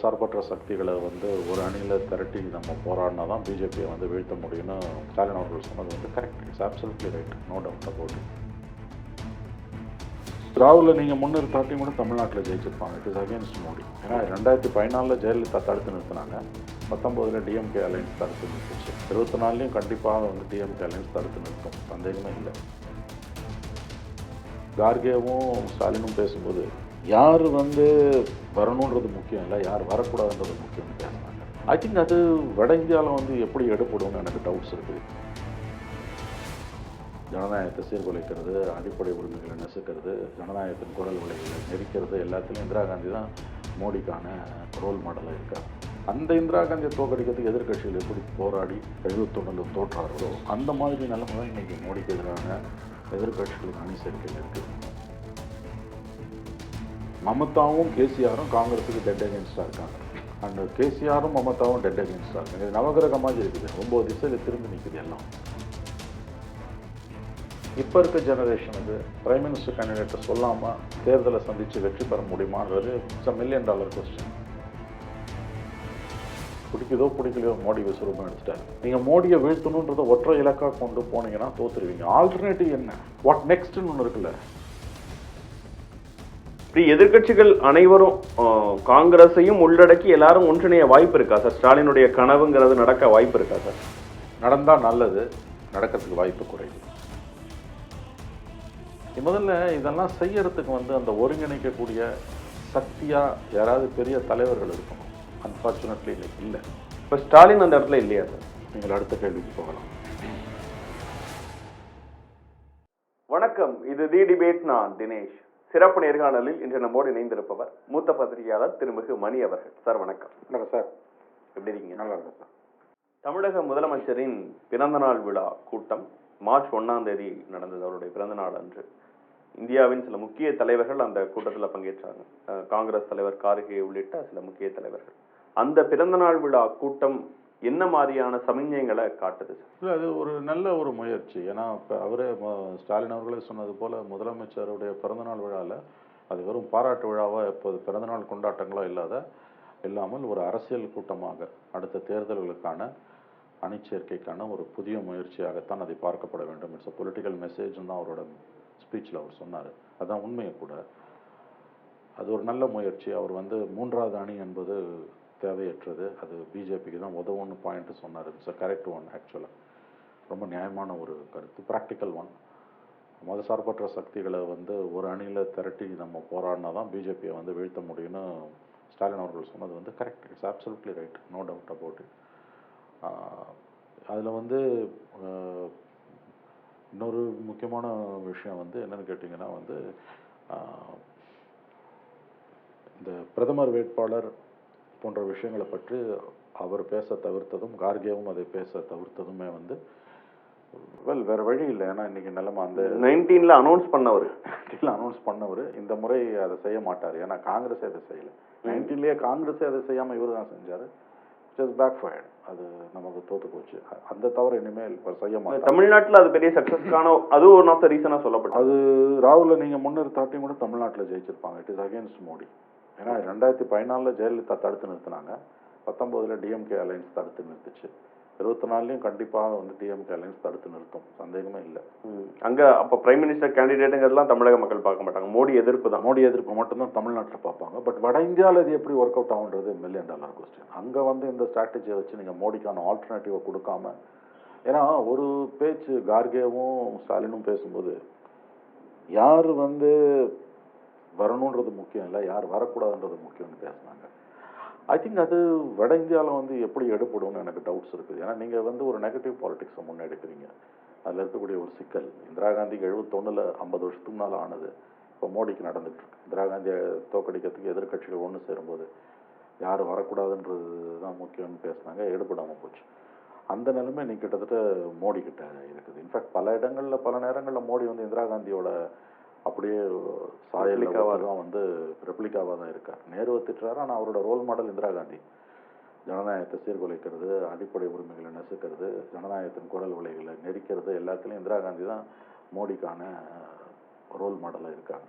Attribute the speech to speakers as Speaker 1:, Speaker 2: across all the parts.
Speaker 1: சார்பற்ற சக்திகளை ஒரு அணியில் திரட்டி நம்ம போராடினா தான் பிஜேபியை வீழ்த்த முடியும்னு ஸ்டாலின் அவர்கள் சொன்னது correct. It's absolutely right, no doubt about it. ராகுல நீங்கள் முன்னிறுத்தாட்டி கூட தமிழ்நாட்டில் ஜெயிச்சிருப்பாங்க. It is against Modi. ஏன்னா 2014 ஜெயலலிதா தடுத்து நிறுத்தினாங்க, 19 டிஎம்கே அலைன்ஸ் தடுத்து நிறுத்துச்சு, 24 கண்டிப்பாக டிஎம்கே அலைன்ஸ் தடுத்து நிறுத்தும், சந்தேகமே இல்லை. கார்கேவும் ஸ்டாலினும் பேசும்போது யார் வரணுன்றது முக்கியம் இல்லை, யார் வரக்கூடாதுன்றது முக்கியம்னு பேசுனாங்க. ஐ திங்க் அது வட இந்தியாவில் எப்படி எடுப்படும்னு எனக்கு டவுட்ஸ் இருக்குது. ஜனநாயகத்தை சீர்குலைக்கிறது, அடிப்படை உரிமைகளை நெசுக்கிறது, ஜனநாயகத்தின் குரல் விலைகளை நெரிக்கிறது, எல்லாத்துலேயும் இந்திரா காந்தி தான் மோடிக்கான ரோல் மாடலாக இருக்கார். அந்த இந்திரா காந்தியை தோற்கடிக்கிறதுக்கு எதிர்கட்சிகள் எப்படி போராடி 71 தோற்றார்களோ அந்த மாதிரி நிலைமை தான் இன்றைக்கி மோடிக்கு எதிரான எதிர்கட்சிகளுக்கு அணி சேர்க்கையில் இருக்குது. மமதாவும் கேசிஆரும் காங்கிரஸுக்கு டெட் அகேன்ஸ்டாக இருக்காங்க. அண்ட் கேசிஆரும் மமதாவும் டெட் அகேன்ஸ்டாக இருக்காங்க. இது நவகிரகமாக இருக்குது, 9 திசையில் திரும்பி நிற்குது எல்லாம். இப்போ இருக்க ஜெனரேஷனுக்கு பிரைம் மினிஸ்டர் கேண்டிடேட்டை சொல்லாமல் தேர்தலை சந்தித்து வெற்றி பெற முடியுமான்றது இட்ஸ் $1 மில்லியன் கொஸ்டின். பிடிக்குதோ பிடிக்கலையோ மோடி விஸ்வரூபம் எடுத்துட்டாரு. நீங்கள் மோடியை வீழ்த்தணுன்றதை ஒற்றை இலக்காக கொண்டு போனீங்கன்னா தோற்றுருவீங்க. ஆல்டர்னேட்டிவ் என்ன, வாட் நெக்ஸ்ட்னு ஒன்று இருக்குல்ல.
Speaker 2: இப்படி எதிர்கட்சிகள் அனைவரும் காங்கிரஸையும் உள்ளடக்கி எல்லாரும் ஒன்றிணைய வாய்ப்பு இருக்கா சார்? ஸ்டாலினுடைய கனவுங்கிறது நடக்க வாய்ப்பு இருக்கா சார்?
Speaker 1: நடந்தால் நல்லது, நடக்கிறதுக்கு வாய்ப்பு குறைவு. முதல்ல இதெல்லாம் செய்யறதுக்கு அந்த ஒருங்கிணைக்கக்கூடிய சக்தியாக யாராவது பெரிய தலைவர்கள் இருக்கணும். அன்ஃபார்ச்சுனேட்லி இன்னைக்கு இல்லை.
Speaker 2: இப்போ ஸ்டாலின் அந்த இடத்துல இல்லையா சார்?
Speaker 1: நீங்கள் அடுத்த கேள்விக்கு போகலாம்.
Speaker 2: வணக்கம், இது தி டிபேட். நான் தினேஷ். சிறப்பு நேர்காணலில் இன்று நம்மோடு இணைந்திருப்பவர் மூத்த பத்திரிகையாளர் திருமிகு மணி அவர்கள். சார் வணக்கம்.
Speaker 1: வணக்கம் சார்,
Speaker 2: எப்படி இருக்கீங்க?
Speaker 1: நல்லா இருக்கும் சார்.
Speaker 2: தமிழக முதலமைச்சரின் பிறந்தநாள் விழா கூட்டம் மார்ச் 1ஆம் தேதி நடந்தது. அவருடைய பிறந்தநாள் அன்று இந்தியாவின் சில முக்கிய தலைவர்கள் அந்த கூட்டத்தில் பங்கேற்றாங்க. காங்கிரஸ் தலைவர் கார்கே உள்ளிட்ட சில முக்கிய தலைவர்கள். அந்த பிறந்தநாள் விழா கூட்டம் என்ன மாதிரியான சமிஞ்சைகளை காட்டுது?
Speaker 1: இல்லை, அது ஒரு நல்ல ஒரு முயற்சி. ஏன்னா இப்போ அவரே ஸ்டாலின் அவர்களே சொன்னது போல் முதலமைச்சருடைய பிறந்தநாள் விழாவில் அது வெறும் பாராட்டு விழாவாக இப்போது பிறந்தநாள் கொண்டாட்டங்களோ இல்லாமல் ஒரு அரசியல் கூட்டமாக அடுத்த தேர்தல்களுக்கான அணிச்சேர்க்கைக்கான ஒரு புதிய முயற்சியாகத்தான் அதை பார்க்கப்பட வேண்டும். இட்ஸ் அ பொலிட்டிக்கல் மெசேஜ்னு தான் அவரோட ஸ்பீச்சில் அவர் சொன்னார். அதுதான் உண்மையை கூட. அது ஒரு நல்ல முயற்சி. அவர் 3வது அணி என்பது தேவையற்றது, அது பிஜேபிக்கு தான் உதவுன்னு பாயிண்ட்டு சொன்னார். It's a correct one. ஆக்சுவலாக ரொம்ப நியாயமான ஒரு கருத்து, ப்ராக்டிக்கல் ஒன். மதசார்பற்ற சக்திகளை ஒரு அணியில் திரட்டி நம்ம போராடினா தான் பிஜேபியை வீழ்த்த முடியும்னு ஸ்டாலின் அவர்கள் சொன்னது correct. It's absolutely right, no doubt about it. அதில் இன்னொரு முக்கியமான விஷயம் என்னென்னு கேட்டிங்கன்னா இந்த பிரதமர் வேட்பாளர் போன்ற விஷயங்களை பற்றி அவர் பேச தவிர்த்ததும் கார்கேவும் அதை பேச தவிர்த்ததுமே வேறு வழி இல்லை. ஏன்னா இன்றைக்கி நிலைமை
Speaker 2: 19ல் அனௌன்ஸ்
Speaker 1: பண்ணவர் இந்த முறை அதை செய்ய மாட்டார். ஏன்னா காங்கிரஸே அதை செய்யலை. 19லேயே காங்கிரஸே அதை செய்யாமல் இவர் தான் செஞ்சார். Just backfired. அது நமக்கு தோற்று போச்சு. அந்த தவிர இனிமேல் செய்ய மாட்டார்.
Speaker 2: தமிழ்நாட்டில் அது பெரிய சக்ஸஸ்க்கான அது ஒன் ஆஃப் த ரீசனாக சொல்லப்பட்டது.
Speaker 1: அது ராகுல நீங்கள் முன்னிறுத்தாட்டியும் கூட தமிழ்நாட்டில் ஜெயிச்சிருப்பாங்க. It is against Modi. ஏன்னா 2014 ஜெயலலிதா தடுத்து நிறுத்தினாங்க, 19 டிஎம்கே அலைன்ஸ் தடுத்து நிறுத்துச்சு, 24 கண்டிப்பாக டிஎம்கே அலைன்ஸ் தடுத்து நிறுத்தும், சந்தேகமே இல்லை.
Speaker 2: அங்கே அப்போ பிரைம் மினிஸ்டர் கேண்டிடேட்டுங்கிறதுலாம் தமிழக மக்கள் பார்க்க மாட்டாங்க. மோடி எதிர்ப்பு தான்.
Speaker 1: மோடி எதிர்ப்பு மட்டும்தான் தமிழ்நாட்டில் பார்ப்பாங்க. பட் வட இந்தியாவில் இது எப்படி ஒர்க் அவுட் ஆகுன்றது $1 மில்லியன் கொஸ்டின். அங்கே இந்த ஸ்ட்ராட்டஜியை வச்சு நீங்கள் மோடிக்கான ஆல்டர்னேட்டிவை கொடுக்காம, ஏன்னா ஒரு பேச்சு கார்கேவும் ஸ்டாலினும் பேசும்போது யார் வரணுன்றது முக்கியம் இல்லை, யார் வரக்கூடாதுன்றது முக்கியம்னு பேசுனாங்க. ஐ திங்க் அது வட இந்தியாவில் எப்படி எடுப்படும்னு எனக்கு டவுட்ஸ் இருக்குது. ஏன்னா நீங்கள் ஒரு நெகட்டிவ் பாலிடிக்ஸை முன்னெடுக்கிறீங்க. அதில் இருக்கக்கூடிய ஒரு சிக்கல், இந்திரா காந்திக்கு 71ல் 50 வருஷத்துக்கு முன்னால் ஆனது இப்போ மோடிக்கு நடந்துட்டு இருக்கு. இந்திரா காந்தியை தோற்கடிக்கிறதுக்கு எதிர்கட்சிகள் ஒன்று சேரும்போது யார் வரக்கூடாதுன்றது தான் முக்கியம்னு பேசுனாங்க, எடுபடாமல் போச்சு. அந்த நிலைமை இன்னைக்கு கிட்டத்தட்ட மோடி கிட்ட இருக்குது. இன்ஃபேக்ட் பல இடங்களில் பல நேரங்களில் மோடி இந்திரா காந்தியோட அப்படியே சாயலிக்காவாக தான் ரெப்ளிகாவாக தான் இருக்கார். நேருவை திட்டுறாரு, ஆனால் அவரோட ரோல் மாடல் இந்திரா காந்தி. ஜனநாயகத்தை சீர்குலைக்கிறது, அடிப்படை உரிமைகளை நெசுக்கிறது, ஜனநாயகத்தின் குரல் விலைகளை நெரிக்கிறது, எல்லாத்துலேயும் இந்திரா காந்தி தான் மோடிக்கான ரோல் மாடலாக இருக்காங்க.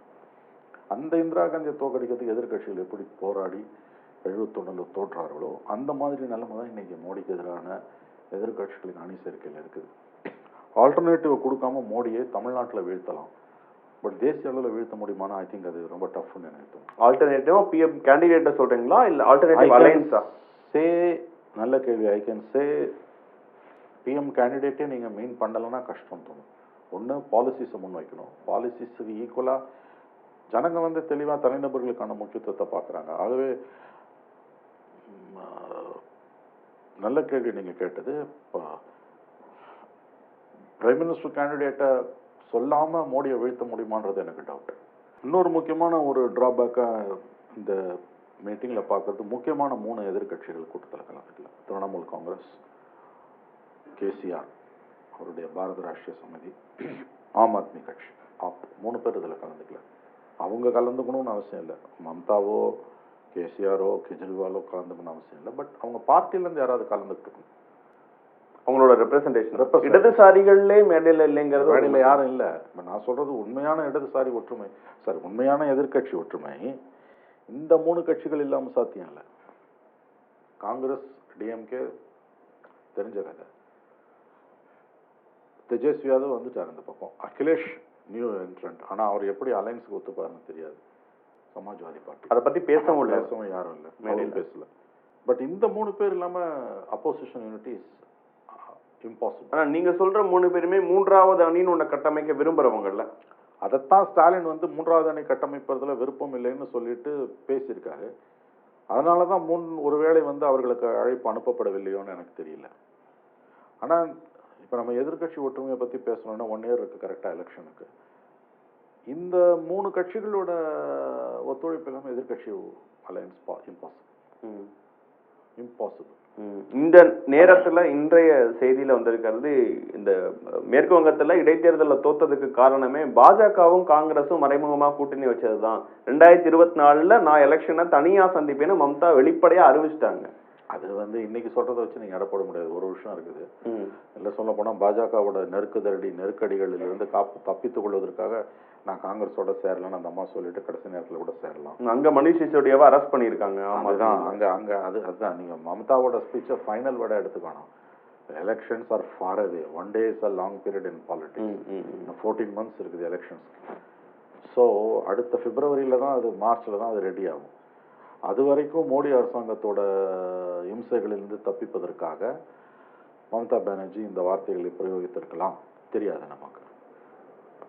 Speaker 1: அந்த இந்திரா காந்தியை தோற்கடிக்கிறதுக்கு எதிர்கட்சிகள் எப்படி போராடி 71 தோற்றார்களோ அந்த மாதிரி நிலைமை தான் இன்னைக்கு மோடிக்கு எதிரான எதிர்கட்சிகளின் அணி சேர்க்கையில் இருக்குது. ஆல்டர்னேட்டிவ் கொடுக்காம மோடியை தமிழ்நாட்டில் வீழ்த்தலாம், பட் தேசிய அளவில் வீழ்த்த முடியுமானா ஐ திங்க் அது ரொம்ப டஃப்னு எனக்கு தோணும்.
Speaker 2: ஆல்டர்னேட்டிவா பிஎம் கேண்டிடேட்டை சொல்றீங்களா இல்ல ஆல்டர்னேட்டிவ் அலையன்ஸா?
Speaker 1: சே நல்ல கேள்வி. ஐ கேன் சே பிஎம் கேண்டிடேட்டே நீங்கள் மீன் பண்ணலைன்னா கஷ்டம் தோணும். ஒன்று பாலிசிஸை முன் வைக்கணும், பாலிசிஸுக்கு ஈக்குவலாக ஜனங்க வந்து தெளிவாக தனிநபர்களுக்கான முக்கியத்துவத்தை பார்க்குறாங்க. ஆகவே நல்ல கேள்வி நீங்கள் கேட்டது. இப்போ பிரைம் மினிஸ்டர் கேண்டிடேட்டை சொல்லாமல் மோடியை வீழ்த்த முடியுமான்றது எனக்கு டவுட். இன்னொரு முக்கியமான ஒரு ட்ராபேக்காக இந்த மீட்டிங்கில் பார்க்கறது, முக்கியமான 3 எதிர்கட்சிகள் கூட்டத்தில் கலந்துக்கல. திரிணாமுல் காங்கிரஸ், கேசிஆர் அவருடைய பாரத ராஷ்டிரிய சமிதி, ஆம் ஆத்மி கட்சி, 3 பேர் இதில் கலந்துக்கல. அவங்க கலந்துக்கணும்னு அவசியம் இல்லை. மம்தாவோ கேசிஆரோ கெஜ்ரிவாலோ கலந்துக்கணும்னு அவசியம் இல்லை. பட் அவங்க பார்ட்டிலேருந்து யாராவது கலந்துக்கணும்.
Speaker 2: அவங்களோட ரெப்ரசன்டேஷன் இடதுசாரிகளே மேடையில் இல்லைங்கிறது.
Speaker 1: மேடையில் யாரும் இல்லை. இப்போ நான் சொல்றது உண்மையான இடதுசாரி ஒற்றுமை, சாரி உண்மையான எதிர்கட்சி ஒற்றுமை இந்த 3 கட்சிகள் இல்லாமல் சாத்தியம் இல்லை. காங்கிரஸ் டிஎம்கே தெரிஞ்ச கதை. தேஜஸ்வி யாதவ் வந்துட்டார் இந்த பக்கம். அகிலேஷ் நியூ என்ட்ரண்ட். ஆனால் அவர் எப்படி அலைன்ஸுக்கு ஒத்துப்பாருன்னு தெரியாது. சமாஜ்வாதி பார்ட்டி
Speaker 2: அதை பற்றி பேசவும்
Speaker 1: யாரும் இல்லை, மேடையில் பேசல. பட் இந்த 3 பேர் இல்லாமல் அப்போசிஷன் யூனிட்டி இஸ் இம்பாசிபிள்.
Speaker 2: ஆனால் நீங்கள் சொல்கிற 3 பேருமே 3வது அணின்னு ஒன்று கட்டமைக்க விரும்புகிறவங்கல்ல.
Speaker 1: அதைத்தான் ஸ்டாலின் வந்து 3வது அணி கட்டமைப்பதில் விருப்பம் இல்லைன்னு சொல்லிட்டு பேசியிருக்காரு. அதனால தான் ஒருவேளை வந்து அவர்களுக்கு அழைப்பு அனுப்பப்படவில்லையோன்னு எனக்கு தெரியல. ஆனால் இப்போ நம்ம எதிர்கட்சி ஒற்றுமையை பற்றி பேசணும்னா 1 இயர் இருக்குது கரெக்டாக எலெக்ஷனுக்கு. இந்த 3 கட்சிகளோட ஒத்துழைப்பு இல்லாமல் எதிர்கட்சி அலையன்ஸ் இம்பாசிபிள்.
Speaker 2: இந்த நேரத்துல இன்றைய செய்தியில வந்திருக்கிறது, இந்த மேற்கு வங்கத்துல இடைத்தேர்தலில் தோத்ததுக்கு காரணமே பாஜகவும் காங்கிரஸும் மறைமுகமா கூட்டணி வச்சதுதான். 2024 நான் எலெக்ஷனை தனியா சந்திப்பேன்னு மம்தா வெளிப்படையா அறிவிச்சிட்டாங்க.
Speaker 1: அது வந்து இன்னைக்கு சொல்றதை வச்சு நீங்க எடப்பட முடியாது. ஒரு விஷயம் இருக்குது. இல்லை சொல்ல போனா பாஜகவோட நெருக்கடிகளில் இருந்து தப்பித்துக் கொள்வதற்காக நான் காங்கிரஸோட சேரலன்னு அந்த அம்மா சொல்லிட்டு கடைசி நேரத்தில் கூட சேரலாம்.
Speaker 2: அங்க மணிஷ் சிசோடியாவை அரெஸ்ட் பண்ணியிருக்காங்க.
Speaker 1: அதுதான் அதுதான் நீங்க மம்தாவோட ஸ்பீச்சை ஃபைனல் வேர்டா எடுத்துக்கணும். Elections R far away, 1 day is a long period in politics. 14 months இருக்குது எலெக்ஷன்ஸ்க்கு. ஸோ அடுத்த பிப்ரவரியில தான் அது, மார்ச்ல தான் அது ரெடி ஆகும். அது வரைக்கும் மோடி அரசாங்கத்தோட இம்சைகளிலிருந்து தப்பிப்பதற்காக மம்தா பானர்ஜி இந்த வார்த்தைகளை பிரயோகித்திருக்கலாம், தெரியாது நமக்கு.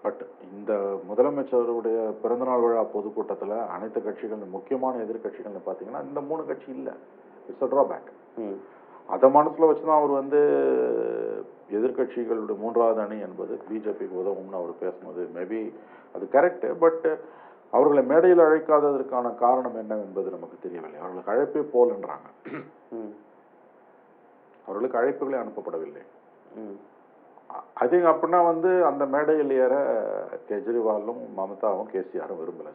Speaker 1: பட் இந்த முதலமைச்சருடைய பிறந்தநாள் விழா பொதுக்கூட்டத்தில் அனைத்து கட்சிகள், முக்கியமான எதிர்கட்சிகள்னு பார்த்தீங்கன்னா இந்த 3 கட்சி இல்லை. It's a drawback. அதை மனசில் வச்சு தான் அவர் வந்து எதிர்கட்சிகளுடைய 3வது அணி என்பது பிஜேபிக்கு உதவும்னு அவர் பேசுனது மேபி அது கரெக்டு. பட் அவர்களை மேடையில் அழைக்காததற்கான காரணம் என்ன என்பது நமக்கு தெரியவில்லை. அவர்களுக்கு அழைப்பே போலன்றாங்க. அவர்களுக்கு அழைப்புகளே அனுப்பப்படவில்லை. அது அப்படின்னா வந்து அந்த மேடையில் ஏற கெஜ்ரிவாலும் மம்தாவும் கேசிஆரும் விரும்பல.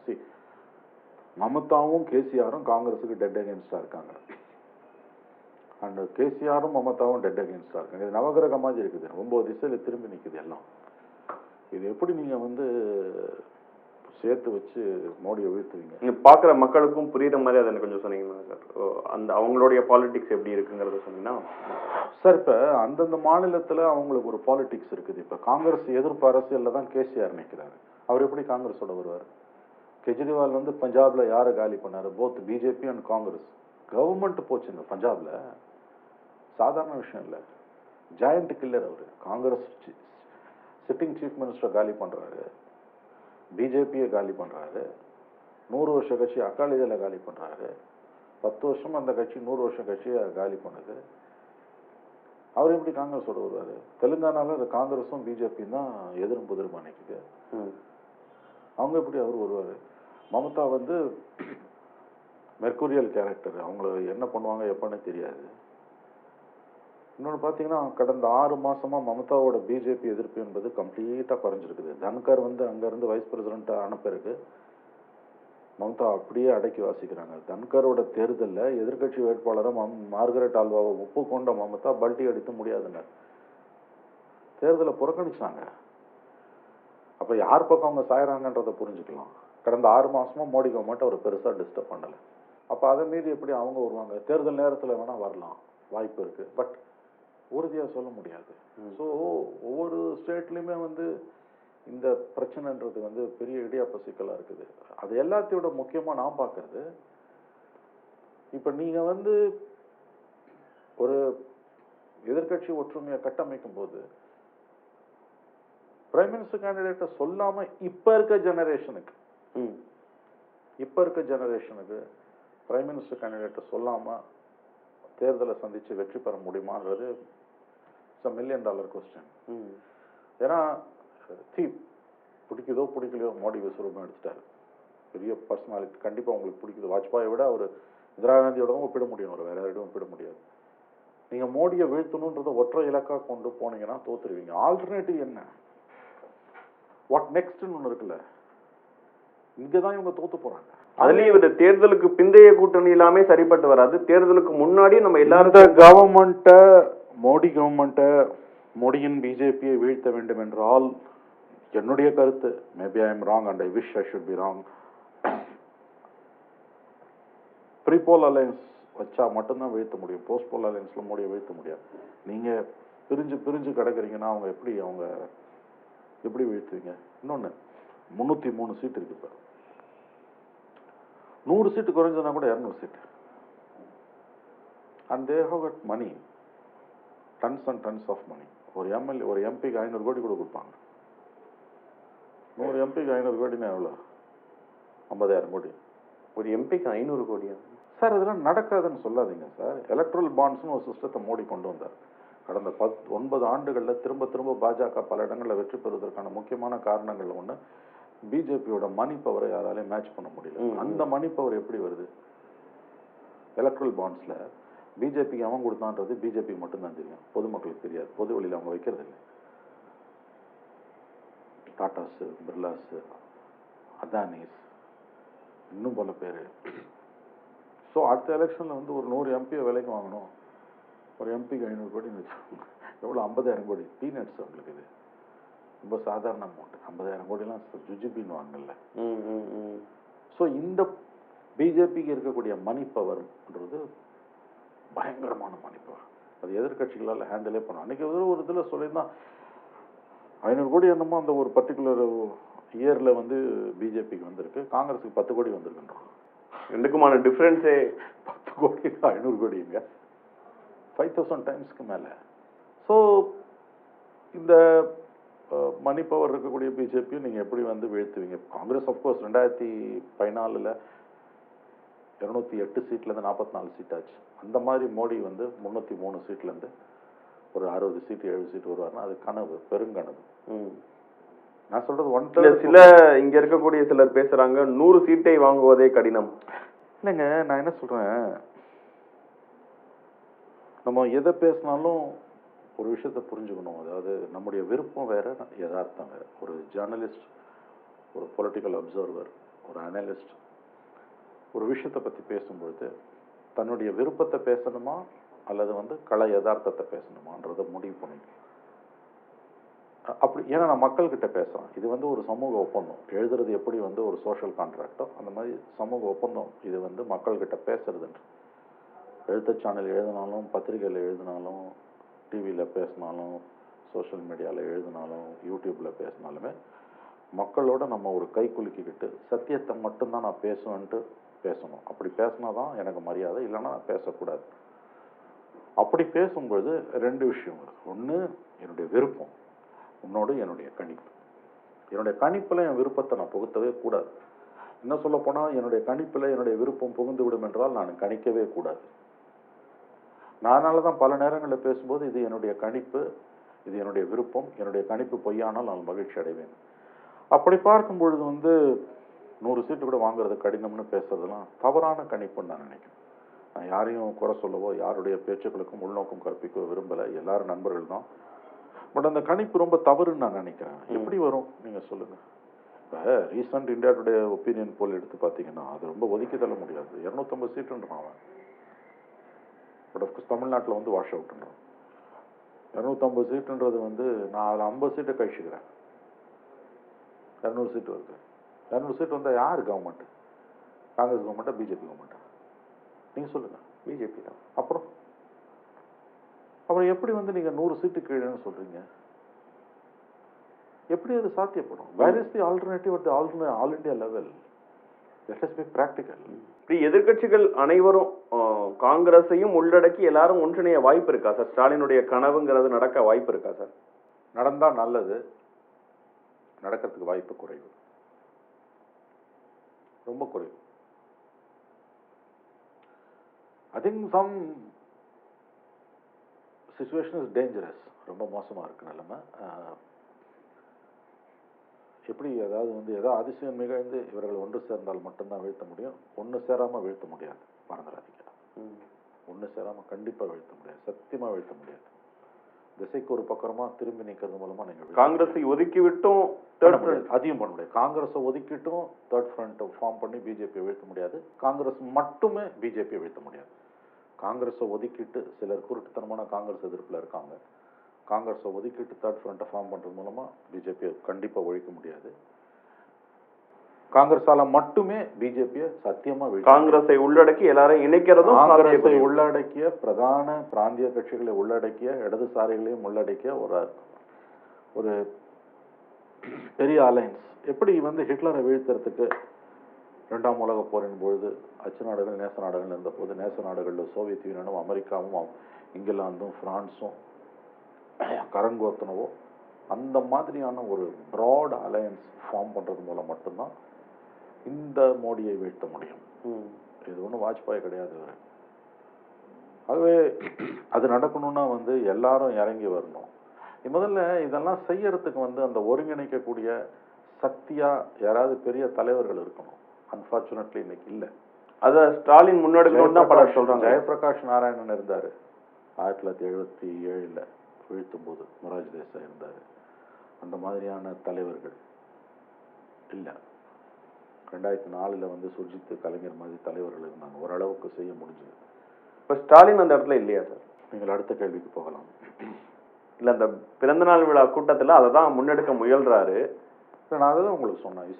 Speaker 1: மம்தாவும் கேசிஆரும் காங்கிரஸுக்கு டெட் அகேன்ஸ்டா இருக்காங்க. அண்ட் கேசிஆரும் மம்தாவும் டெட் அகேன்ஸ்டா இருக்காங்க. இது நவகிரக மாதிரி இருக்குது. 9 திசையில திரும்பி நிற்குது எல்லாம். இது எப்படி நீங்க வந்து சேர்த்து வச்சு மோடியை வீழ்த்துவீங்க?
Speaker 2: நீங்க பாக்குற மக்களுக்கும் புரியுற மாதிரி அதை கொஞ்சம் சொன்னீங்கன்னா சார், அந்த அவங்களுடைய பாலிடிக்ஸ் எப்படி இருக்குங்கிறத சொன்னீங்கன்னா
Speaker 1: சார். இப்போ அந்தந்த மாநிலத்தில் அவங்களுக்கு ஒரு பாலிடிக்ஸ் இருக்குது. இப்போ காங்கிரஸ் எதிர்ப்பு அரசியலில் தான் கேசிஆர் நிற்கிறாரு. அவர் எப்படி காங்கிரஸோட வருவார்? கெஜ்ரிவால் வந்து பஞ்சாப்ல யாரை காலி பண்ணாரு? Both BJP and Congress government போச்சுங்க பஞ்சாப்ல. சாதாரண விஷயம் இல்லை. ஜாயிண்ட் கில்லர் அவர். காங்கிரஸ் சிட்டிங் சீஃப் மினிஸ்டர் காலி பண்றாரு, பிஜேபியை காலி பண்றாரு, 100 வருஷ கட்சி அகாலிதள காலி பண்றாரு, 10 வருஷம் அந்த கட்சி 100 வருஷம் கட்சியை காலி பண்ணுது. அவர் எப்படி காங்கிரஸோட வருவாரு? தெலுங்கானால அது காங்கிரஸும் பிஜேபியும் தான் எதிரும் புதிருமா நிற்குது. அவங்க எப்படி அவர் வருவாரு? மம்தா வந்து மெர்குரியல் கேரக்டர். அவங்கள என்ன பண்ணுவாங்க எப்பன்னு தெரியாது. இன்னொன்று பார்த்தீங்கன்னா கடந்த 6 மாசமா மம்தாவோட பிஜேபி எதிர்ப்பு என்பது கம்ப்ளீட்டாக குறைஞ்சிருக்குது. தன்கர் வந்து அங்கேருந்து வைஸ் பிரசிடென்ட்டாக ஆன பிறகு மம்தா அப்படியே அடக்கி வாசிக்கிறாங்க. தன்கரோட தேர்தலில் எதிர்கட்சி வேட்பாளரை மார்கரெட் ஆல்வாவை ஒப்புக்கொண்ட மம்தா பல்ட்டி அடித்து முடியாதுன்னு தேர்தலை புறக்கணிச்சாங்க. அப்போ யார் பக்கம் அவங்க சாயறாங்கன்றதை புரிஞ்சுக்கலாம். கடந்த 6 மாசமா மோடி கவர்மெண்ட் அவர் பெருசாக டிஸ்டர்ப் பண்ணலை. அப்போ அதை மீறி எப்படி அவங்க வருவாங்க? தேர்தல் நேரத்தில் வேணால் வரலாம், வாய்ப்பு இருக்குது, பட் உறுதியாக சொல்ல முடியாது. ஸோ ஒவ்வொரு ஸ்டேட்லேயுமே வந்து இந்த பிரச்சனைன்றது வந்து பெரிய இடியாப்ப சிக்கலாக இருக்குது. அது எல்லாத்தையோட முக்கியமாக நான் பார்க்கறது, இப்போ நீங்கள் வந்து ஒரு எதிர்கட்சி ஒற்றுமையை கட்டமைக்கும் போது பிரைம் மினிஸ்டர் கேண்டிடேட்டை சொல்லாம இப்ப இருக்க ஜெனரேஷனுக்கு பிரைம் மினிஸ்டர் கேண்டிடேட்டை சொல்லாம தேர்தலை சந்திச்சு வெற்றி பெற முடியுமான்றது $1 million கொஸ்டின். ஏன்னா பிடிக்குதோ பிடிக்கலையோ மோடி விஸ்வரூபம் எடுத்துட்டாரு. பெரிய பர்சனாலிட்டி, கண்டிப்பா உங்களுக்கு பிடிக்குது. வாஜ்பாயை விட அவர் இந்திரா காந்தியோட ஒப்பிட முடியும், ஒரு வேற யாரையும் ஒப்பிட முடியாது. நீங்க மோடியை வீழ்த்தணுன்றத ஒற்றை இலக்கா கொண்டு போனீங்கன்னா தோத்துருவீங்க. ஆல்டர்னேட்டிவ் என்ன, வாட் நெக்ஸ்ட்னு ஒண்ணு இருக்குல்ல, இங்கதான் இவங்க தோத்து போறாங்க.
Speaker 2: அதுலயும் இவரு தேர்தலுக்கு பிந்தைய கூட்டணி எல்லாமே சரிப்பட்டு வராது. தேர்தலுக்கு முன்னாடி நம்ம எல்லாரும்
Speaker 1: கவர்மெண்ட்டை, மோடி கவர்மெண்ட்டை, மோடியின் பிஜேபியை வீழ்த்த வேண்டும் என்றால் என்னுடைய கருத்து, maybe I am wrong and I wish I should be wrong, pre-poll alliance வச்சா மட்டும்தான் வீழ்த்த முடியும். போஸ்ட் போல் அலையன்ஸ்ல மோடியை வீழ்த்த முடியாது. நீங்க பிரிஞ்சு கிடக்குறீங்கன்னா அவங்க எப்படி வீழ்த்துவீங்க? இன்னொன்னு, 303 சீட் இருக்கு. இப்போ 100 சீட்டு குறைஞ்சதுனா கூட 200 seat. And they have got money, tons and tons of money. ஒரு எம்பிக்கு 500 கோடி கூட கொடுப்பாங்க. 100 எம்பிக்கு 500 கோடினா எவ்வளோ? 50,000 கோடி.
Speaker 2: ஒரு எம்பிக்கு 500 கோடியா
Speaker 1: சார்? இதெல்லாம் நடக்காதுன்னு சொல்லாதீங்க சார். எலக்ட்ரல் பாண்ட்ஸ்னு ஒரு சிஸ்டத்தை மோடி கொண்டு வந்தார். கடந்த 9 ஆண்டுகளில் திரும்ப பாஜக பல இடங்களில் வெற்றி பெறுவதற்கான முக்கியமான காரணங்கள் ஒன்று, பிஜேபியோட மணி பவரை யாராலையும் மேட்ச் பண்ண முடியல. அந்த மணி பவர் எப்படி வருது? எலக்ட்ரல் பாண்ட்ஸ்ல பிஜேபிக்கு அவன் கொடுத்தான்றது பிஜேபிக்கு மட்டும்தான் தெரியும், பொதுமக்களுக்கு தெரியாது. பொது வழியில் அவங்க வைக்கிறது இல்லை. டாட்டாஸ், பிர்லாஸ், அதானிஸ், இன்னும் பல பேர். ஸோ அடுத்த எலெக்ஷனில் வந்து ஒரு 100 எம்பியை விலைக்கு வாங்கணும். ஒரு எம்பிக்கு 500 கோடின்னு வச்சுக்கோங்க, எவ்வளோ? 50,000 கோடி. பீனட்ஸ் அவங்களுக்கு. இது ரொம்ப சாதாரண அமௌண்ட். 50,000 கோடிலாம் ஜுஜிபின்னு வாங்கல. ஸோ இந்த பிஜேபிக்கு இருக்கக்கூடிய மணி பவர்ன்றது பயங்கரமான மணி பவர். அது எதிர்கட்சிகளால் ஹேண்டிலே பண்ணும். அன்னைக்கு ஒரு இதில் சொல்லியிருந்தான், 500 கோடி என்னமோ அந்த ஒரு பர்டிகுலர் இயர்ல வந்து பிஜேபிக்கு வந்திருக்கு, காங்கிரஸுக்கு 10 கோடி வந்திருக்குன்றோம்.
Speaker 2: ரெண்டுக்குமான டிஃபரன்ஸே
Speaker 1: 10 கோடி 500 கோடிங்க, 5000 டைம்ஸ்க்கு மேலே. ஸோ இந்த மணி பவர் இருக்கக்கூடிய பிஜேபியும் நீங்கள் எப்படி வந்து வீழ்த்துவீங்க? காங்கிரஸ் அஃப்கோர்ஸ் 2014 208 சீட்லேருந்து 44 சீட் ஆச்சு. அந்த மாதிரி மோடி வந்து 303 சீட்லேருந்து ஒரு 60 சீட் 70 சீட் வருவார்னா அது கனவு, பெருங்கனவு. நான் சொல்றது 1/3.
Speaker 2: சில இங்க இருக்கக்கூடிய சிலர் பேசுறாங்க 100 சீட்டை வாங்குவதே கடினம்.
Speaker 1: இல்லைங்க, நான் என்ன சொல்றேன், நம்ம எதை பேசினாலும் ஒரு விஷயத்தை புரிஞ்சுக்கணும். அதாவது நம்முடைய விருப்பம் வேற, யதார்த்தம் வேற. ஒரு ஜேர்னலிஸ்ட், ஒரு பொலிட்டிக்கல் அப்சர்வர், ஒரு அனலிஸ்ட் ஒரு விஷயத்தை பற்றி பேசும்பொழுது தன்னுடைய விருப்பத்தை பேசணுமா அல்லது வந்து கலை யதார்த்தத்தை பேசணுமான்றதை முடிவு பண்ணிக்கணும். அப்படி, ஏன்னா நான் மக்கள்கிட்ட பேசுகிறேன். இது வந்து ஒரு சமூக ஒப்பந்தம். எழுதுறது எப்படி வந்து ஒரு சோஷியல் கான்ட்ராக்டோ அந்த மாதிரி சமூக ஒப்பந்தம் இது வந்து மக்கள்கிட்ட பேசுறதுன்ற. எழுத்து சேனல் எழுதினாலும், பத்திரிகையில் எழுதினாலும், டிவியில் பேசினாலும், சோஷியல் மீடியாவில் எழுதினாலும், யூடியூப்பில் பேசினாலுமே மக்களோட நம்ம ஒரு கை குலுக்கிக்கிட்டு சத்தியத்தை மட்டும்தான் நான் பேசுவேன்ட்டு பேசணும். அப்படி பேசினா தான் எனக்கு மரியாதை, இல்லைன்னா நான் பேசக்கூடாது. அப்படி பேசும்பொழுது 2 விஷயம் வருது. ஒன்று என்னுடைய விருப்பம், உன்னோடு என்னுடைய கணிப்பு. என்னுடைய கணிப்பில் என் விருப்பத்தை நான் புகுத்தவே கூடாது. என்ன சொல்ல போனால், என்னுடைய கணிப்பில் என்னுடைய விருப்பம் புகுந்து விடும் என்றால் நான் கணிக்கவே கூடாது. அதனால தான் பல நேரங்களில் பேசும்போது இது என்னுடைய கணிப்பு, இது என்னுடைய விருப்பம், என்னுடைய கணிப்பு பொய்யானால் நான் மகிழ்ச்சி அடைவேன். அப்படி பார்க்கும் பொழுது வந்து 100 சீட்டு கூட வாங்குறது கடினம்னு பேசுறதுலாம் தவறான கணிப்புன்னு நான் நினைக்கிறேன். நான் யாரையும் குறை சொல்லவோ யாருடைய பேச்சுக்களுக்கும் உள்நோக்கம் கற்பிக்கவோ விரும்பலை. எல்லாரும் நண்பர்கள் தான். பட் அந்த கணிப்பு ரொம்ப தவறுன்னு நான் நினைக்கிறேன். எப்படி வரும் நீங்க சொல்லுங்க. இப்போ ரீசன்ட் இந்தியா டுடே ஒப்பீனியன் போல் எடுத்து பார்த்தீங்கன்னா அது ரொம்ப ஒதுக்கி தள்ள முடியாது. 250 சீட்டுன்றான் அவன். பட் அஃப்கோர்ஸ் தமிழ்நாட்டில் வந்து வாஷ் அவுட்ன்றான். 250 சீட்டுன்றது வந்து நான் அதில் 50 சீட்டை கழிச்சுக்கிறேன். 200 சீட்டு வருது. 200 சீட் வந்தால் யார் கவர்மெண்ட்? காங்கிரஸ் கவர்மெண்ட்டா, பிஜேபி கவர்மெண்ட்டா? நீங்க சொல்லுங்க.
Speaker 2: பிஜேபி தான்.
Speaker 1: அப்புறம் எப்படி வந்து நீங்க 100 சீட்டு கீழேன்னு சொல்றீங்க? எப்படி அது சாத்தியப்படும்? Where is the alternative at the all India level? Let us be practical.
Speaker 2: இப்படி எதிர்க்கட்சிகள் அனைவரும் காங்கிரஸையும் உள்ளடக்கி எல்லாரும் ஒன்றிணைய வாய்ப்பு இருக்கா சார்? ஸ்டாலினுடைய கனவுங்கிறது நடக்க வாய்ப்பு இருக்கா சார்?
Speaker 1: நடந்தா நல்லது, நடக்கிறதுக்கு வாய்ப்பு குறைவு, ரொம்ப குறைவு. I think some situation is dangerous. ரொம்ப மோசமா இருக்கு நிலைமை. எப்படி அதாவது வந்து ஏதோ அதிசயம் நிகழ்ந்து இவர்கள் ஒன்று சேர்ந்தால் மட்டும்தான் வீழ்த்த முடியும். ஒன்று சேராம வீழ்த்த முடியாது, மறந்துடாதீங்க. ஒன்று சேராம கண்டிப்பா வீழ்த்த முடியாது, சத்தியமா வீழ்த்த முடியாது. திசைக்கு ஒரு பக்கமா திரும்பி நிற்கிறது மூலமா நீங்க
Speaker 2: காங்கிரஸை ஒதுக்கி விட்டும்
Speaker 1: அதிகம் பண்ண முடியாது. காங்கிரஸை ஒதுக்கிட்டும் தேர்ட் ஃப்ரண்ட் ஃபார்ம் பண்ணி பிஜேபியை வீழ்த்த முடியாது. காங்கிரஸ் மட்டுமே பிஜேபியை வீழ்த்த முடியாது. காங்கிரஸை ஒதுக்கிட்டு சிலர் குருட்டுத்தனமான காங்கிரஸ் எதிர்ப்புல இருக்காங்க. காங்கிரஸை ஒதுக்கிட்டு தேர்ட் ஃப்ரண்ட்டை ஃபார்ம் பண்றது மூலமா பிஜேபியை கண்டிப்பா ஒழிக்க முடியாது. காங்கிரஸால மட்டுமே பிஜேபியை சத்தியமா
Speaker 2: காங்கிரஸை உள்ளடக்கி எல்லாரையும் இணைக்கிறதும்,
Speaker 1: காங்கிரஸை உள்ளடக்கிய பிரதான பிராந்திய கட்சிகளை உள்ளடக்கிய இடதுசாரிகளையும் உள்ளடக்கிய ஒரு பெரிய அலைன்ஸ். எப்படி வந்து ஹிட்லரை வீழ்த்துறதுக்கு 2ஆம் உலக போரின் பொழுது அச்சு நாடுகள் நேச நாடுகள் இருந்த போது நேச நாடுகளில் சோவியத் யூனியனும் அமெரிக்காவும் இங்கிலாந்தும் பிரான்ஸும் கரங்கோத்தனவோ அந்த மாதிரியான ஒரு ப்ராட் அலையன்ஸ் ஃபார்ம் பண்றது மூலம் மட்டும்தான் இந்த மோடியை வீழ்த்த முடியும். இது ஒன்றும் வாஜ்பாய் கிடையாது இவர். ஆகவே அது நடக்கணும்னா வந்து எல்லாரும் இறங்கி வரணும். முதல்ல இதெல்லாம் செய்யறதுக்கு வந்து அந்த ஒருங்கிணைக்கக்கூடிய சக்தியா யாராவது பெரிய தலைவர்கள் இருக்கணும். அன்பார்ச்சுனேட்லி இன்னைக்கு இல்லை.
Speaker 2: அத ஸ்டாலின் முன்னெடுக்கணும்னு தான் பலர் சொல்றாங்க.
Speaker 1: ஜெயபிரகாஷ் நாராயணன் இருந்தாரு 1977 வீழ்த்தும் போது, மொரார்ஜி தேசாய் இருந்தாரு. அந்த மாதிரியான தலைவர்கள் இல்லை. 2004 வந்து சுர்ஜித், கலைஞர் மாதிரி தலைவர்கள் இருந்தாங்க, ஓரளவுக்கு செய்ய முடிஞ்சது.
Speaker 2: இப்ப ஸ்டாலின் அந்த இடத்துல இல்லையா சார்?
Speaker 1: நீங்கள் அடுத்த கேள்விக்கு போகலாம்.
Speaker 2: இல்ல அந்த பிறந்தநாள் விழா கூட்டத்துல அதை தான் முன்னெடுக்க முயல்றாரு.
Speaker 1: நான் அதை தான் உங்களுக்கு சொன்னேன்.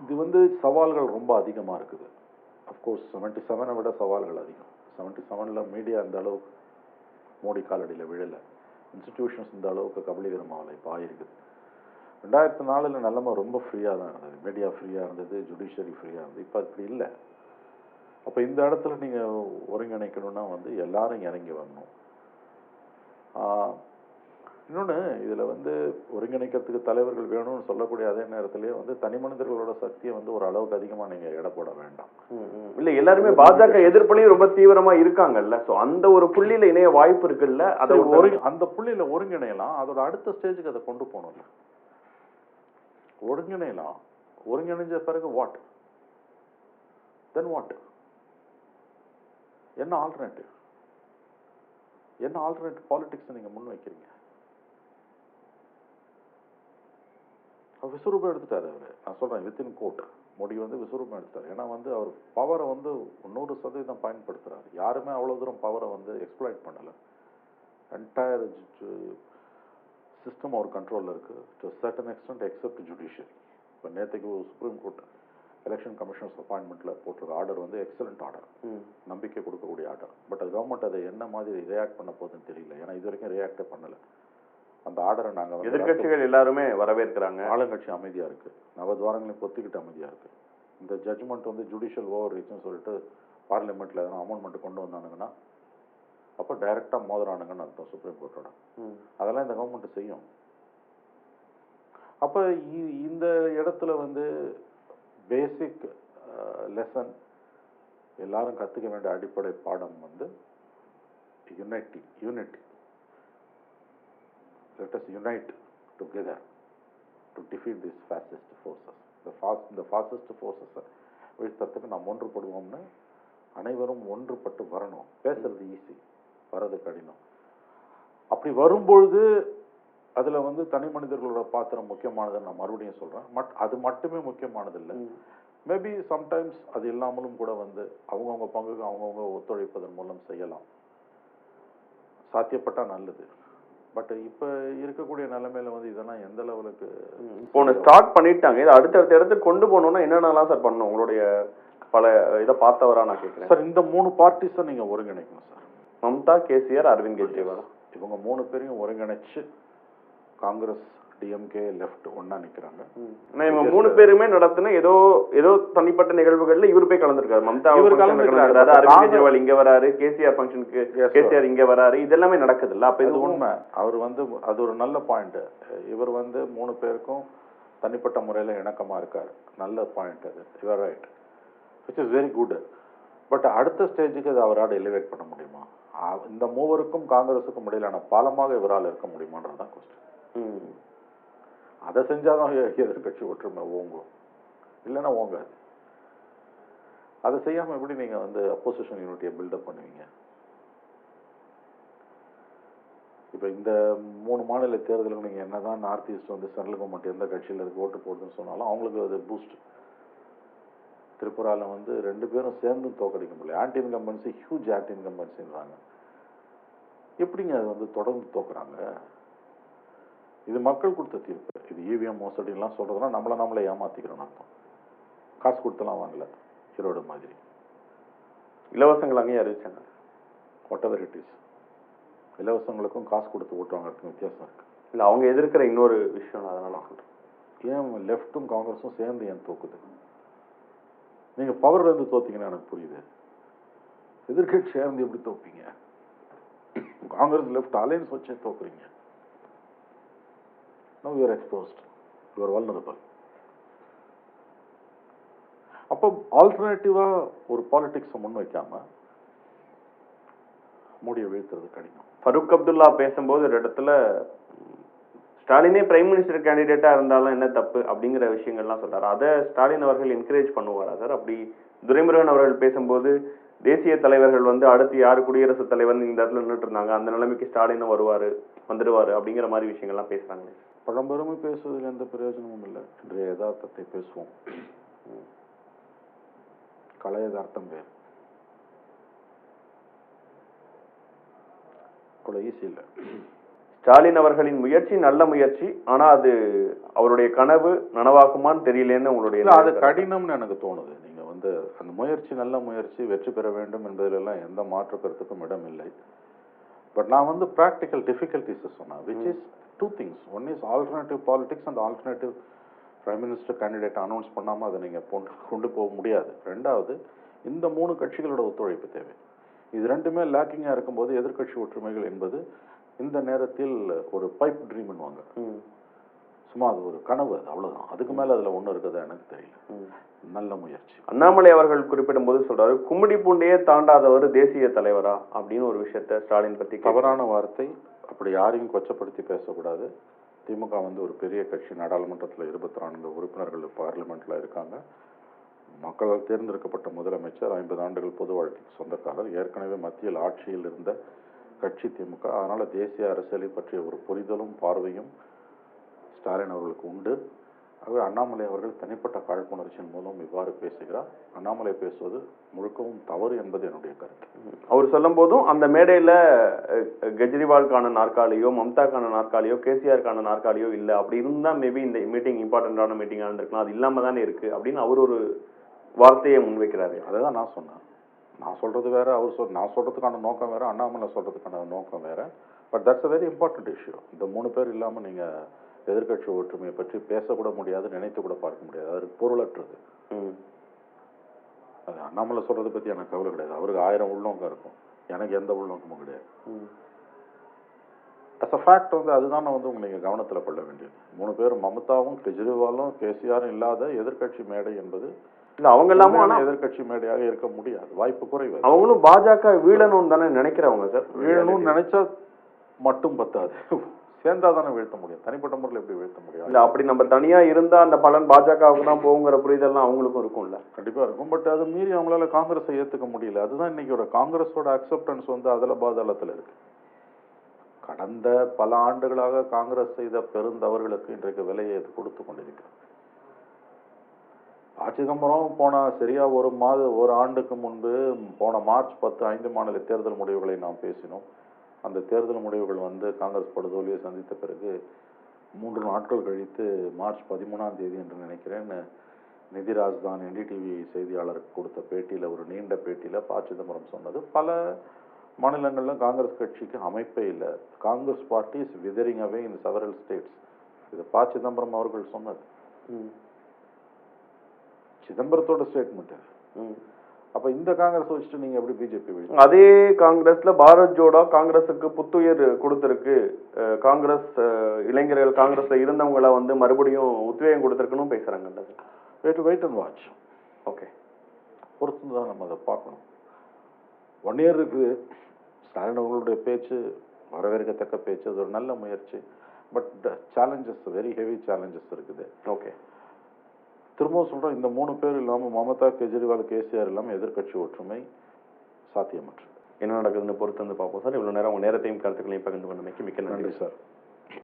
Speaker 1: இது வந்து சவால்கள் ரொம்ப அதிகமா இருக்குது. அஃப்கோர்ஸ் 77 விட சவால்கள் அதிகம். 77ல மீடியா இந்த அளவுக்கு மோடி காலடியில் விழலை. இன்ஸ்டிடியூஷன்ஸ் இந்த அளவுக்கு கபலீகரமாகலை. இப்போ ஆயிருக்குது. 2004 நிலைமை ரொம்ப ஃப்ரீயாக தான் இருந்தது. மீடியா ஃப்ரீயாக இருந்தது, ஜுடிஷியரி ஃப்ரீயாக இருந்தது. இப்போ அப்படி இல்லை. அப்போ இந்த இடத்துல நீங்கள் ஒருங்கிணைக்கணும்னா வந்து எல்லாரும் இறங்கி வரணும். இன்னொன்று, இதில் வந்து ஒருங்கிணைக்கிறதுக்கு தலைவர்கள் வேணும்னு சொல்லக்கூடிய அதே நேரத்திலேயே வந்து தனி மனிதர்களோட சக்தியை வந்து ஒரு அளவுக்கு அதிகமாக நீங்கள் எடை போட வேண்டாம்.
Speaker 2: இல்லை, எல்லாருமே பாஜக எதிர்ப்புலையும் ரொம்ப தீவிரமா இருக்காங்கல்ல. ஸோ அந்த ஒரு புள்ளியில இணைய வாய்ப்பு இருக்குல்ல, அதை
Speaker 1: அந்த புள்ளியில ஒருங்கிணையலாம். அதோட அடுத்த ஸ்டேஜுக்கு அதை கொண்டு போகணும்ல. ஒருங்கிணையலாம். ஒருங்கிணைஞ்ச பிறகு வாட், தென் வாட், என்ன ஆல்டர்னேட்டிவ், என்ன ஆல்டர்னேட்டிவ் பாலிடிக்ஸ் நீங்க முன் வைக்கிறீங்க? விஸ்வரூபம் எடுத்துட்டாரு அவரு. நான் சொல்றேன் வித்தின் கோட், மோடி வந்து விஸ்வரூபம் எடுத்தாரு. ஏன்னா வந்து அவர் பவரை வந்து 100% பயன்படுத்துறாரு. யாருமே அவ்வளவு தூரம் பவரை வந்து எக்ஸ்ப்ளாய்ட் பண்ணல. என்டையர் சிஸ்டம் அவர் கண்ட்ரோல்ல இருக்கு to certain extent accept judiciary. இப்போ நேற்றுக்கு சுப்ரீம் கோர்ட் எலெக்ஷன் கமிஷனர்ஸ் அப்பாயின்மெண்ட்ல போட்டிருக்க ஆர்டர் வந்து எக்ஸலண்ட் ஆர்டர், நம்பிக்கை கொடுக்கக்கூடிய ஆர்டர். பட் அது கவர்மெண்ட் அதை என்ன மாதிரி ரியாக்ட் பண்ண போகுதுன்னு தெரியல. ஏன்னா இது வரைக்கும் ரியாக்டே பண்ணல. அந்த ஆர்டரை நாங்கள்
Speaker 2: எதிர்கட்சிகள் எல்லாருமே வரவேற்கிறாங்க.
Speaker 1: ஆளுங்கட்சி அமைதியா இருக்கு, நவத்வாரங்களையும் பொத்திக்கிட்டு அமைதியா இருக்கு. இந்த ஜட்ஜ்மெண்ட் வந்து ஜுடிஷியல் ஓவர் ரீச்னு சொல்லிட்டு பார்லிமெண்ட்ல எதனா அமெண்ட்மெண்ட் கொண்டு வந்தானுங்கன்னா அப்போ டைரக்டா மோதுறானுங்கன்னு அர்த்தம் சுப்ரீம் கோர்ட்டோட. அதெல்லாம் இந்த கவர்மெண்ட் செய்யும். அப்ப இந்த இடத்துல வந்து பேசிக் லெசன் எல்லாரும் கத்துக்க வேண்டிய அடிப்படை பாடம் வந்து unity. Let us unite together to defeat these fascist forces. The fascist forces வீழ்த்தத்துக்கு நாம் ஒன்றுபடுவோம்னு அனைவரும் ஒன்றுபட்டு வரணும். பேசுறது ஈஸி, வர்றது கடினம். அப்படி வரும்பொழுது அதுல வந்து தனி மனிதர்களோட பாத்திரம் முக்கியமானதுன்னு நான் மறுபடியும் சொல்றேன். அது மட்டுமே முக்கியமானது இல்லை. மேபி சம்டைம்ஸ் அது இல்லாமலும் கூட வந்து அவங்கவுங்க பங்குக்கு அவங்கவுங்க ஒத்துழைப்பதன் மூலம் செய்யலாம். சாத்தியப்பட்டா நல்லது. பட் இப்ப இருக்கக்கூடிய நிலைமையில வந்து இதெல்லாம் எந்த லெவலுக்கு
Speaker 2: போன ஸ்டார்ட் பண்ணிட்டாங்க. இது அடுத்தடுத்த இடத்துக்கு கொண்டு போகணும்னா என்னென்னலாம் சார் பண்ணணும்? உங்களுடைய பல இதை பார்த்தவரா நான் கேட்கிறேன்.
Speaker 1: சார் இந்த 3 பார்ட்டிஸை நீங்க ஒருங்கிணைக்கணும் சார்.
Speaker 2: மம்தா, கேசிஆர், அரவிந்த் கெஜ்ரிவால்
Speaker 1: இவங்க 3 பேரையும் ஒருங்கிணைச்சு காங்கிரஸ், டிஎம்கே, லெஃப்ட் ஒன்னா நிக்கிறாங்க.
Speaker 2: இவங்க 3 பேருமே நடத்தின ஏதோ ஏதோ தனிப்பட்ட நிகழ்வுகள்ல இவர் போய் கலந்துருக்காரு. மம்தா
Speaker 1: இவர் கலந்துருக்காரு,
Speaker 2: அரவிந்த் கெஜ்ரிவால் இங்க வராரு, கேசிஆர் ஃபங்க்ஷனுக்கு கேசிஆர் இங்க வராரு, இதெல்லாமே நடக்குது இல்ல? அப்ப இது
Speaker 1: உண்மை. அவர் அது ஒரு நல்ல பாயிண்ட். இவர் 3 பேருக்கும் தனிப்பட்ட முறையில இணக்கமா இருக்காரு. நல்ல பாயிண்ட் அது. You're right, which is very good. But அடுத்த ஸ்டேஜுக்கு அது அவரால் எலிவேட் பண்ண முடியுமா? இந்த மூவருக்கும் காங்கிரஸுக்கும் இடையிலான பாலமாக இவரால் இருக்க முடியுமான்றதுதான் கொஸ்டின். அதை செஞ்சாதான் எதிர்கட்சி ஒற்றுமை ஓங்கும், இல்லைன்னா ஓங்காது. அதை செய்யாம எப்படி நீங்க அப்போசிஷன் யூனிட்டியை பில்டப் பண்ணுவீங்க? இப்போ இந்த 3 மாநில தேர்தலுக்கு நீங்கள் என்னதான் நார்த் ஈஸ்ட் சென்ட்ரல் கவர்மெண்ட் எந்த கட்சியில் இருக்கு ஓட்டு போடுதுன்னு சொன்னாலும் அவங்களுக்கு அது பூஸ்ட். திரிபுராவில் 2 பேரும் சேர்ந்து தோக்கடிக்க முடியல. ஆன்டி இன்கம்பன்சி, ஹியூஜ் ஆன்டி இன்கம்பன்சின்றாங்க. எப்படிங்க அது தொடர்ந்து தோக்குறாங்க? இது மக்கள் கொடுத்த தீர்ப்பு. இது இவிஎம் மோசடிலாம் சொல்றதுனா நம்மளை ஏமாத்திக்கிறோம் அர்த்தம். காசு கொடுத்தலாம் வாங்கல. ஈரோடு மாதிரி
Speaker 2: இலவசங்கள் அங்கேயும் அறிவிச்சாங்க.
Speaker 1: Whatever it is. இலவசங்களுக்கும் காசு கொடுத்து ஓட்டு வாங்குறதுக்கும் வித்தியாசம் இருக்கு.
Speaker 2: இல்லை, அவங்க எதிர்க்கிற இன்னொரு விஷயம். அதனால
Speaker 1: ஏன் லெஃப்ட்டும் காங்கிரஸும் சேர்ந்து ஏன் தோக்குது? நீங்க பவர்ல இருந்து தோத்தீங்கன்னா எனக்கு புரியுது. எதிர்கட்சி சேர்ந்து எப்படி தோப்பீங்க? காங்கிரஸ் லெஃப்ட் அலையன்ஸ் வச்சே தோக்குறீங்க. Now you are exposed, you are vulnerable. அப்போ ஆல்டர்னேட்டிவா ஒரு பாலிடிக்ஸை முன்வைக்காம மோடியை வீழ்த்துறது கடினம்.
Speaker 2: ஃபரூக் அப்துல்லா பேசும்போது ஒரு இடத்துல ஸ்டாலினே பிரைம் மினிஸ்டர் கேண்டிடேட்டா இருந்தாலும் என்ன தப்பு அப்படிங்கிற விஷயங்கள்லாம் சொல்றாரு. அதை ஸ்டாலின் அவர்கள் என்கரேஜ் பண்ணுவாரா சார்? அப்படி துரைமுருகன் அவர்கள் பேசும்போது தேசிய தலைவர்கள் அடுத்து யாரு குடியரசுத் தலைவர் இந்த இடத்துல நின்றுட்டு இருந்தாங்க, அந்த நிலைமைக்கு ஸ்டாலினும் வந்துடுவாரு அப்படிங்கிற மாதிரி விஷயங்கள்லாம் பேசுறாங்களே.
Speaker 1: பழம்பெருமை பேசுவதில் எந்த பிரயோஜனமும் இல்லை. இன்றைய யதார்த்தத்தை பேசுவோம். கலை யதார்த்தம் வேறு. அவ்வளோ ஈஸி இல்லை.
Speaker 2: ஸ்டாலின் அவர்களின் முயற்சி நல்ல முயற்சி, ஆனா அது அவருடைய கனவு நனவாக்குமான்னு தெரியலன்னு உங்களுடைய
Speaker 1: அது கடினம்னு எனக்கு தோணுது. நீங்க அந்த முயற்சி நல்ல முயற்சி, வெற்றி பெற வேண்டும் என்பதிலெல்லாம் எந்த மாற்று கருத்துக்கும் இடம் இல்லை. பட் நான் ப்ராக்டிக்கல் டிஃபிகல்டிஸ் சொன்னேன், which is 2 things. One is alternative politics and alternative prime minister candidate announce பண்ணாம அதை நீங்க கொண்டு போக முடியாது. ரெண்டாவது, இந்த 3 கட்சிகளோட ஒத்துழைப்பு தேவை. இது ரெண்டுமே லேக்கிங்கா இருக்கும்போது எதிர்கட்சி ஒற்றுமைகள் என்பது இந்த நேரத்தில் ஒரு பைப் ட்ரீம்னுவாங்க. சும்மா அது ஒரு கனவு, அது அவ்வளவுதான். அதுக்கு மேல அதுல ஒண்ணு இருக்குதா எனக்கு தெரியல. நல்ல முயற்சி.
Speaker 2: அண்ணாமலை அவர்கள் குறிப்பிடும் போது சொல்றாரு, கும்மிடி பூண்டையே தாண்டாதவர் தேசிய தலைவரா அப்படின்னு ஒரு விஷயத்த ஸ்டாலின் பத்தி.
Speaker 1: தவறான வார்த்தை. அப்படி யாரையும் கொச்சப்படுத்தி பேசக்கூடாது. திமுக ஒரு பெரிய கட்சி. நாடாளுமன்றத்தில் 24 உறுப்பினர்கள் பார்லிமெண்ட்ல இருக்காங்க. மக்களால் தேர்ந்தெடுக்கப்பட்ட முதலமைச்சர், 50 ஆண்டுகள் பொது வாழ்க்கைக்கு சொந்தக்காரர், ஏற்கனவே மத்தியில் ஆட்சியில் இருந்த கட்சி திமுக. அதனால தேசிய அரசியலை பற்றிய ஒரு புரிதலும் பார்வையும் ஸ்டாலின் அவர்களுக்கு உண்டு. ஆகவே அண்ணாமலை அவர்கள் தனிப்பட்ட காழ்ப்புணர்ச்சியின் மூலம் இவ்வாறு பேசுகிறார். அண்ணாமலை பேசுவது முழுக்கவும் தவறு என்பது என்னுடைய கருத்து.
Speaker 2: அவர் சொல்லும் போதும் அந்த மேடையில கெஜ்ரிவாலுக்கான நாற்காலியோ, மம்தாக்கான நாற்காலியோ, கேசிஆருக்கான நாற்காலியோ இல்லை. அப்படி இருந்தா மேபி இந்த மீட்டிங் இம்பார்ட்டன்டான மீட்டிங்கா இருந்திருக்கலாம். அது இல்லாம தானே இருக்கு அப்படின்னு அவர் ஒரு வார்த்தையை முன்வைக்கிறாரு.
Speaker 1: அதை தான் நான் சொன்னேன். நான் சொல்றது வேற, நான் சொல்றதுக்கான நோக்கம் வேற, அண்ணாமலை சொல்றதுக்கான நோக்கம் வேற. But that's a very important issue. இந்த 3 பேர் இல்லாம நீங்க எதிர்கட்சி ஒற்றுமையை பற்றி பேசக்கூட முடியாது, நினைத்து கூட பார்க்க முடியாது. அதற்கு பொருளற்றது. அது அண்ணாமலை சொல்றதை பத்தி எனக்கு கவலை கிடையாது. அவருக்கு 1000 உள்நோக்கம் இருக்கும், எனக்கு எந்த உள்நோக்கமும் கிடையாது. அஸ் அ ஃபேக்ட் அதுதான் நீங்க கவனத்துல கொள்ள வேண்டியது. 3 பேரும் மம்தாவும் கெஜ்ரிவாலும் கேசிஆரும் இல்லாத எதிர்கட்சி மேடை என்பது
Speaker 2: அவங்க எல்லாமும்
Speaker 1: எதிர்கட்சி மேடையாக இருக்க முடியாது. வாய்ப்பு குறைவு.
Speaker 2: அவங்களும் பாஜக வீழணும்னு தானே நினைக்கிறவங்க சார்.
Speaker 1: வீழணும்னு நினைச்சா மட்டும் பத்தாது, சேர்ந்தா தானே வீழ்த்த முடியும். தனிப்பட்ட முறையில் எப்படி வீழ்த்த முடியும்?
Speaker 2: இல்ல, அப்படி நம்ம தனியா இருந்தா அந்த பலன் பாஜகவுக்கு தான் போகுங்கிற புரிதல்லாம் அவங்களுக்கும் இருக்கும்ல.
Speaker 1: கண்டிப்பா இருக்கும். பட் அது மீறி அவங்களால காங்கிரஸை ஏத்துக்க முடியல. அதுதான் இன்னைக்கு காங்கிரஸோட அக்செப்டன்ஸ் அதுல பாதாளத்துல இருக்கு. கடந்த பல ஆண்டுகளாக காங்கிரஸ் செய்த பெருந்தவர்களுக்கு இன்றைக்கு விலையை கொடுத்து கொண்டிருக்கிறது. சிதம்பரம் சரியா ஒரு ஆண்டுக்கு முன்பு போன மார்ச் 10 5 மாநில தேர்தல் முடிவுகளை நாம் பேசினோம். அந்த தேர்தல் முடிவுகள் காங்கிரஸ் படுதோல்வியை சந்தித்த பிறகு 3 நாட்கள் கழித்து மார்ச் 13ஆம் தேதி என்று நினைக்கிறேன், நிதிராஜ் தான் என்டிடிவி செய்தியாளருக்கு கொடுத்த பேட்டியில், ஒரு நீண்ட பேட்டியில் ப. சிதம்பரம் சொன்னது. பல மாநிலங்களில் காங்கிரஸ் கட்சிக்கு அமைப்பே இல்லை. Congress party is withering away in several states. இது ப. சிதம்பரம் அவர்கள் சொன்னது. சிதம்பரத்தோட ஸ்டேட்மெண்ட். அப்ப இந்த காங்கிரஸ் வச்சுட்டு நீங்க எப்படி பிஜேபி?
Speaker 2: அதே காங்கிரஸ்ல பாரத் ஜோடோ காங்கிரஸுக்கு புத்துயிர் கொடுத்திருக்கு. காங்கிரஸ் இளைஞர்கள் காங்கிரஸ்ல இருந்தவங்களை வந்து மறுபடியும் உத்வேகம் கொடுத்திருக்குன்னு பேசுறாங்கல்ல.
Speaker 1: Wait and watch.
Speaker 2: ஓகே,
Speaker 1: பொறுத்து தான் நம்ம அதை பார்க்கணும். 1 இயர் இருக்குது. ஸ்டாலின் அவர்களுடைய பேச்சு வரவேற்கத்தக்க பேச்சு, அது ஒரு நல்ல முயற்சி. But challenges, very heavy challenges இருக்குது.
Speaker 2: ஓகே,
Speaker 1: திரும்பவும் சொல்கிறோம், இந்த 3 பேர் இல்லாமல் மமதா, கெஜ்ரிவால், கேசிஆர் இல்லாமல் எதிர்கட்சி ஒற்றுமை சாத்தியமற்றது.
Speaker 2: என்ன நடக்குதுன்னு பொறுத்து வந்து பார்ப்போம் சார். இவ்வளோ நேரம் உங்கள் நேரத்தையும் கருத்துக்களையும் பகிர்ந்து கொண்டமைக்கு மிக்க நன்றி
Speaker 1: சார்.